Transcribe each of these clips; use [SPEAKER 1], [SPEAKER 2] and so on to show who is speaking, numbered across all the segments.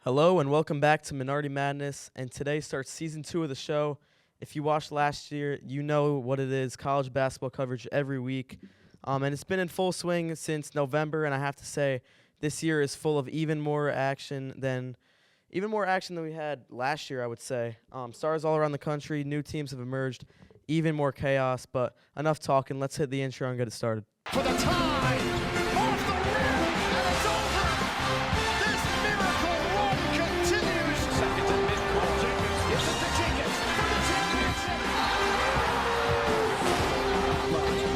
[SPEAKER 1] Hello and welcome back to Minardi Madness, and today starts season 2 of the show. If you watched last year, you know what it is, college basketball coverage every week. And it's been in full swing since November, and I have to say this year is full of even more action than we had last year, I would say. Stars all around the country, new teams have emerged, even more chaos, but enough talking. Let's hit the intro and get it started.
[SPEAKER 2] For the tie, off the rim, and it's over. This miracle run continues. Seconds at midcourt. Jenkins gives it to Jenkins for the championship.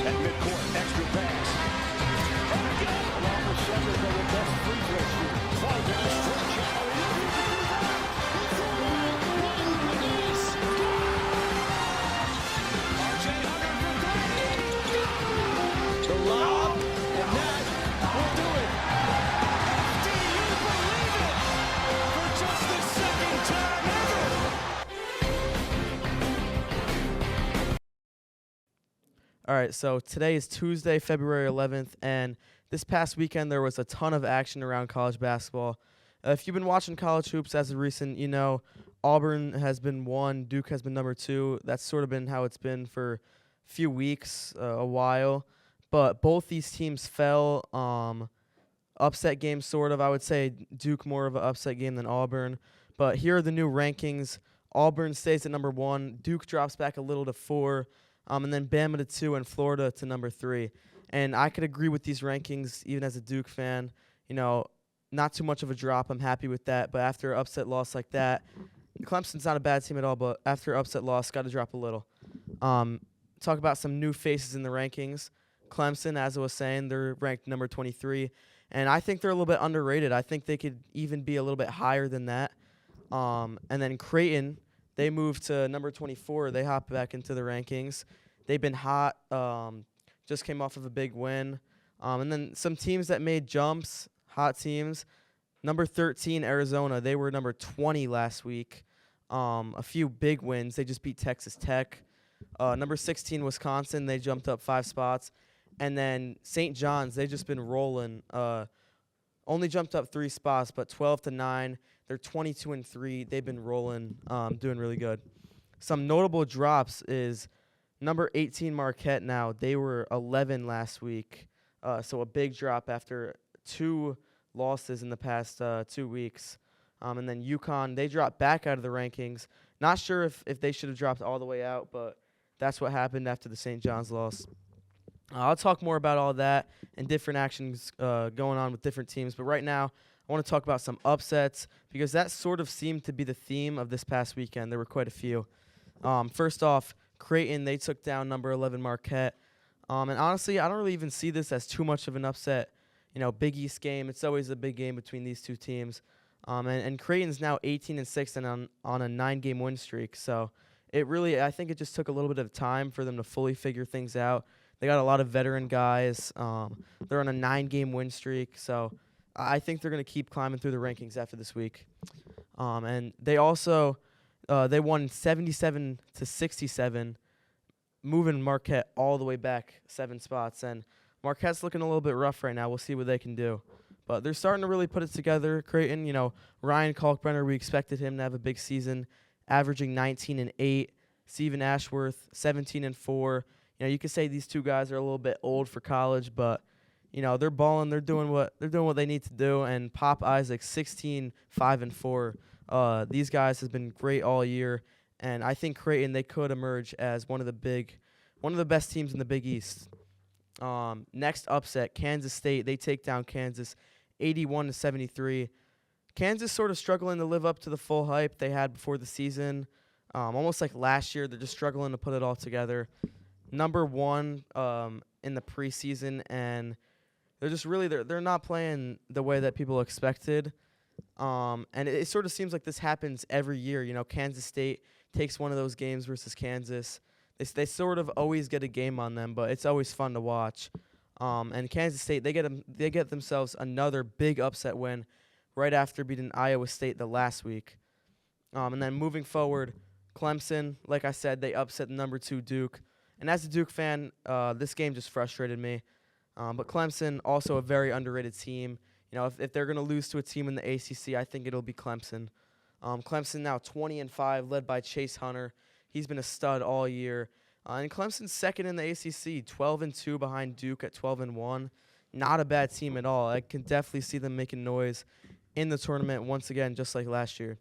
[SPEAKER 2] At midcourt, extra pass. And again, along with Summers, they were best free throw shooters. Flight down the stretch. The lob, and that will do it. Do you believe it? For just the second time ever.
[SPEAKER 1] All right, so today is Tuesday, February 11th, and this past weekend there was a ton of action around college basketball. If you've been watching college hoops as of recent, you know Auburn has been 1, Duke has been number 2. That's sort of been how it's been for a few weeks, a while. But both these teams fell. Upset game, sort of. I would say Duke more of an upset game than Auburn. But here are the new rankings. Auburn stays at number 1. Duke drops back a little to 4. And then Bama to 2 and Florida to number 3. And I could agree with these rankings even as a Duke fan. You know, not too much of a drop. I'm happy with that. But after an upset loss like that, Clemson's not a bad team at all, but after an upset loss, got to drop a little. Talk about some new faces in the rankings. Clemson, as I was saying, they're ranked number 23. And I think they're a little bit underrated. I think they could even be a little bit higher than that. And then Creighton, they moved to number 24. They hopped back into the rankings. They've been hot. Just came off of a big win. And then some teams that made jumps, hot teams. Number 13, Arizona. They were number 20 last week. A few big wins. They just beat Texas Tech. Number 16, Wisconsin. They jumped up 5 spots. And then St. John's, they've just been rolling. Only jumped up 3 spots, but 12-9. They're 22-3. They've been rolling, doing really good. Some notable drops is number 18, Marquette now. They were 11 last week, so a big drop after 2 losses in the past 2 weeks. And then UConn, they dropped back out of the rankings. Not sure if they should have dropped all the way out, but that's what happened after the St. John's loss. I'll talk more about all that and different actions going on with different teams. But right now, I want to talk about some upsets because that sort of seemed to be the theme of this past weekend. There were quite a few. First off, Creighton, they took down number 11 Marquette. And honestly, I don't really even see this as too much of an upset. You know, Big East game, it's always a big game between these two teams. And Creighton's now 18-6 and on a 9-game win streak. So I think it just took a little bit of time for them to fully figure things out. They got a lot of veteran guys. They're on a 9-game win streak, so I think they're going to keep climbing through the rankings after this week. And they also they won 77-67, moving Marquette all the way back 7 spots. And Marquette's looking a little bit rough right now. We'll see what they can do. But they're starting to really put it together. Creighton, you know, Ryan Kalkbrenner, we expected him to have a big season, averaging 19-8. Stephen Ashworth, 17-4. You know, you could say these two guys are a little bit old for college, but you know they're balling. They're doing what they need to do. And Pop Isaac, 16-5-4. These guys have been great all year, and I think Creighton they could emerge as one of the best teams in the Big East. Next upset, Kansas State. They take down Kansas, 81-73. Kansas sort of struggling to live up to the full hype they had before the season. Almost like last year, they're just struggling to put it all together. Number 1 in the preseason, and they're just really they're not playing the way that people expected. And it sort of seems like this happens every year. You know, Kansas State takes one of those games versus Kansas. They sort of always get a game on them, but it's always fun to watch. And Kansas State they get themselves another big upset win right after beating Iowa State the last week. And then moving forward, Clemson, like I said, they upset number 2 Duke. And as a Duke fan, this game just frustrated me. But Clemson, also a very underrated team. if they're going to lose to a team in the ACC, I think it'll be Clemson. Clemson now 20-5, led by Chase Hunter. He's been a stud all year. And Clemson's second in the ACC, 12-2 behind Duke at 12-1. Not a bad team at all. I can definitely see them making noise in the tournament once again, just like last year.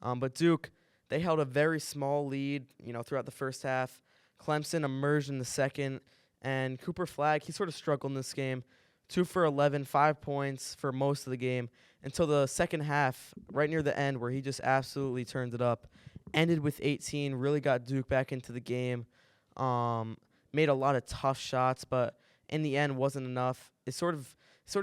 [SPEAKER 1] But Duke, they held a very small lead, throughout the first half. Clemson emerged in the second, and Cooper Flagg, he sort of struggled in this game. 2 for 11, 5 points for most of the game until the second half, right near the end, where he just absolutely turned it up. Ended with 18, really got Duke back into the game. Made a lot of tough shots, but in the end wasn't enough. It sort of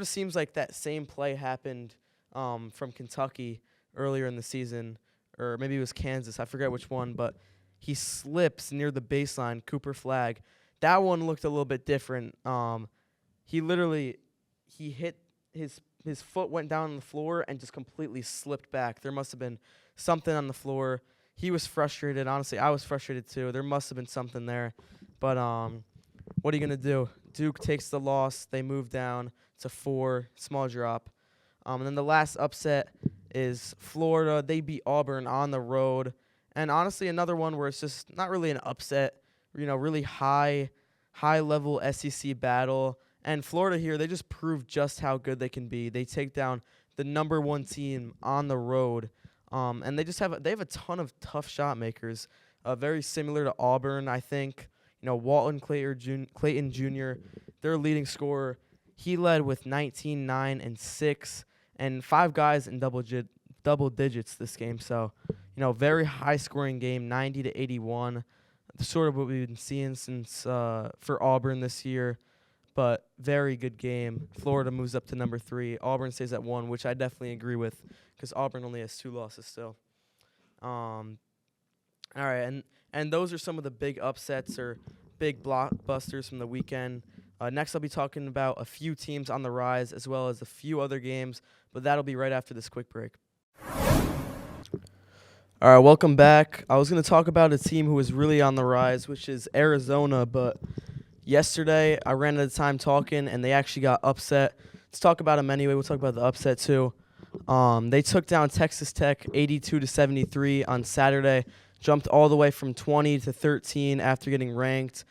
[SPEAKER 1] seems like that same play happened from Kentucky earlier in the season, or maybe it was Kansas. I forget which one, but he slips near the baseline, Cooper Flagg. That one looked a little bit different. He hit his foot went down on the floor and just completely slipped back. There must have been something on the floor. He was frustrated. Honestly, I was frustrated too. There must have been something there. But what are you going to do? Duke takes the loss. They move down to 4, small drop. And then the last upset is Florida. They beat Auburn on the road. And honestly, another one where it's just not really an upset, really high-level SEC battle. And Florida here, they just prove just how good they can be. They take down the number 1 team on the road. And they have a ton of tough shot makers, very similar to Auburn, I think. Walton Clayton Jr., their leading scorer, he led with 19, 9, and 6, and 5 guys in double digits this game. So, very high-scoring game, 90-81, sort of what we've been seeing since for Auburn this year. But very good game. Florida moves up to number 3. Auburn stays at 1, which I definitely agree with because Auburn only has 2 losses still. All right, and those are some of the big upsets or big blockbusters from the weekend. Next, I'll be talking about a few teams on the rise as well as a few other games, but that'll be right after this quick break. All right, welcome back. I was going to talk about a team who is really on the rise, which is Arizona, but yesterday I ran out of time talking, and they actually got upset. Let's talk about them anyway. We'll talk about the upset too. They took down Texas Tech 82-73 on Saturday, jumped all the way from 20 to 13 after getting ranked.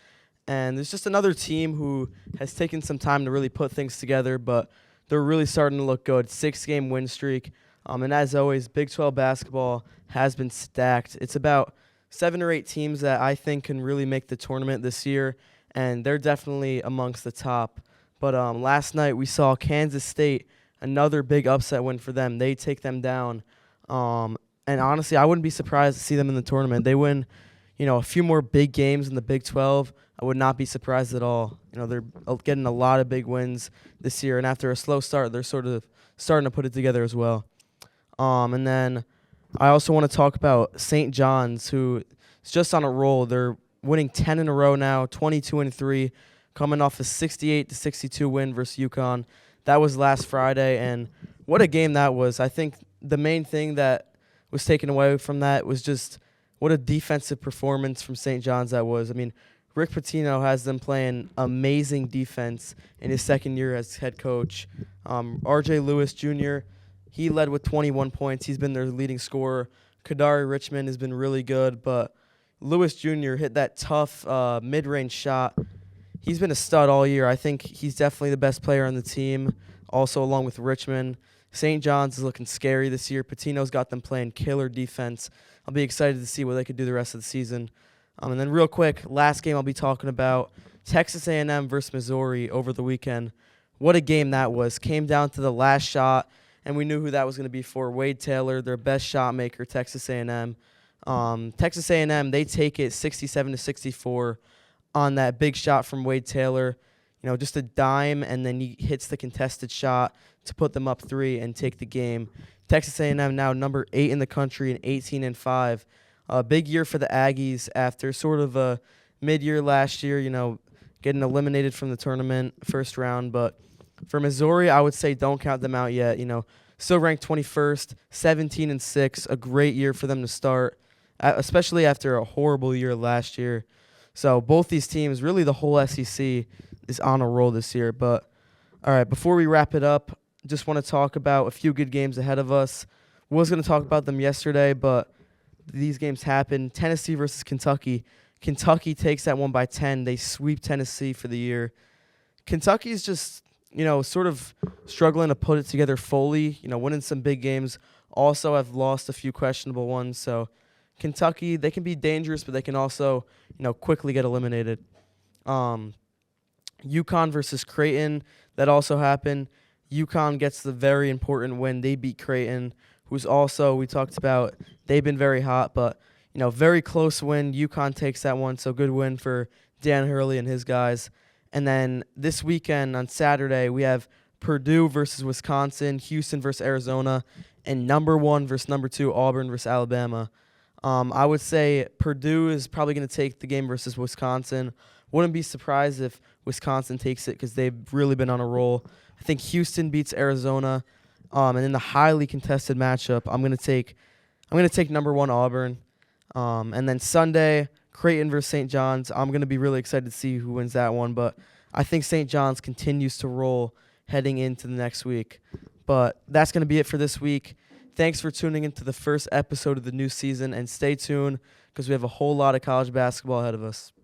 [SPEAKER 1] And there's just another team who has taken some time to really put things together, but they're really starting to look good. 6-game win streak. And as always, Big 12 basketball has been stacked. It's about 7 or 8 teams that I think can really make the tournament this year, and they're definitely amongst the top. But last night we saw Kansas State, another big upset win for them. They take them down. And honestly, I wouldn't be surprised to see them in the tournament. They win, a few more big games in the Big 12. I would not be surprised at all. They're getting a lot of big wins this year, and after a slow start, they're sort of starting to put it together as well. And then I also want to talk about St. John's, who is just on a roll. They're winning 10 in a row now, 22-3, coming off a 68-62 win versus UConn. That was last Friday, and what a game that was. I think the main thing that was taken away from that was just what a defensive performance from St. John's that was. I mean, Rick Pitino has them playing amazing defense in his second year as head coach. R.J. Lewis Jr., he led with 21 points. He's been their leading scorer. Kadari Richmond has been really good, but Lewis Jr. hit that tough mid-range shot. He's been a stud all year. I think he's definitely the best player on the team, also along with Richmond. St. John's is looking scary this year. Pitino's got them playing killer defense. I'll be excited to see what they could do the rest of the season. And then real quick, last game I'll be talking about, Texas A&M versus Missouri over the weekend. What a game that was. Came down to the last shot, and we knew who that was going to be for. Wade Taylor, their best shot maker, Texas A&M. Texas A&M, they take it 67-64 on that big shot from Wade Taylor. Just a dime, and then he hits the contested shot to put them up 3 and take the game. Texas A&M now number 8 in the country and 18-5. A big year for the Aggies after sort of a mid-year last year, getting eliminated from the tournament first round. But for Missouri, I would say don't count them out yet. Still ranked 21st, 17-6, a great year for them to start, especially after a horrible year last year. So both these teams, really the whole SEC, is on a roll this year. But, all right, before we wrap it up, just want to talk about a few good games ahead of us. Was going to talk about them yesterday, but these games happen. Tennessee versus Kentucky. Kentucky takes that one by 10. They sweep Tennessee for the year. Kentucky's just, sort of struggling to put it together fully, winning some big games. Also have lost a few questionable ones. So Kentucky, they can be dangerous, but they can also, quickly get eliminated. UConn versus Creighton, that also happened. UConn gets the very important win. They beat Creighton, who's also, we talked about, they've been very hot, but, very close win. UConn takes that one, so good win for Dan Hurley and his guys. And then this weekend on Saturday, we have Purdue versus Wisconsin, Houston versus Arizona, and number 1 versus number 2, Auburn versus Alabama. I would say Purdue is probably going to take the game versus Wisconsin. Wouldn't be surprised if Wisconsin takes it because they've really been on a roll. I think Houston beats Arizona. And in the highly contested matchup, I'm going to take number 1 Auburn. And then Sunday, Creighton versus St. John's. I'm going to be really excited to see who wins that one, but I think St. John's continues to roll heading into the next week. But that's going to be it for this week. Thanks for tuning into the first episode of the new season, and stay tuned because we have a whole lot of college basketball ahead of us.